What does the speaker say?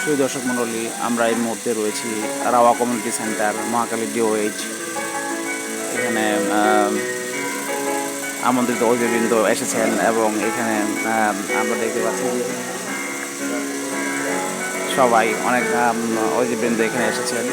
সুপ্রিয় দর্শক মণ্ডলী, আমরা এই মুহূর্তে রয়েছি rava community centre, Mohakhali DOH। এখানে আমন্ত্রিত অতিথিবৃন্দ এসেছেন এবং এখানে আমরা দেখতে পাচ্ছি যে সবাই অনেক অতিথিবৃন্দ এখানে এসেছেন।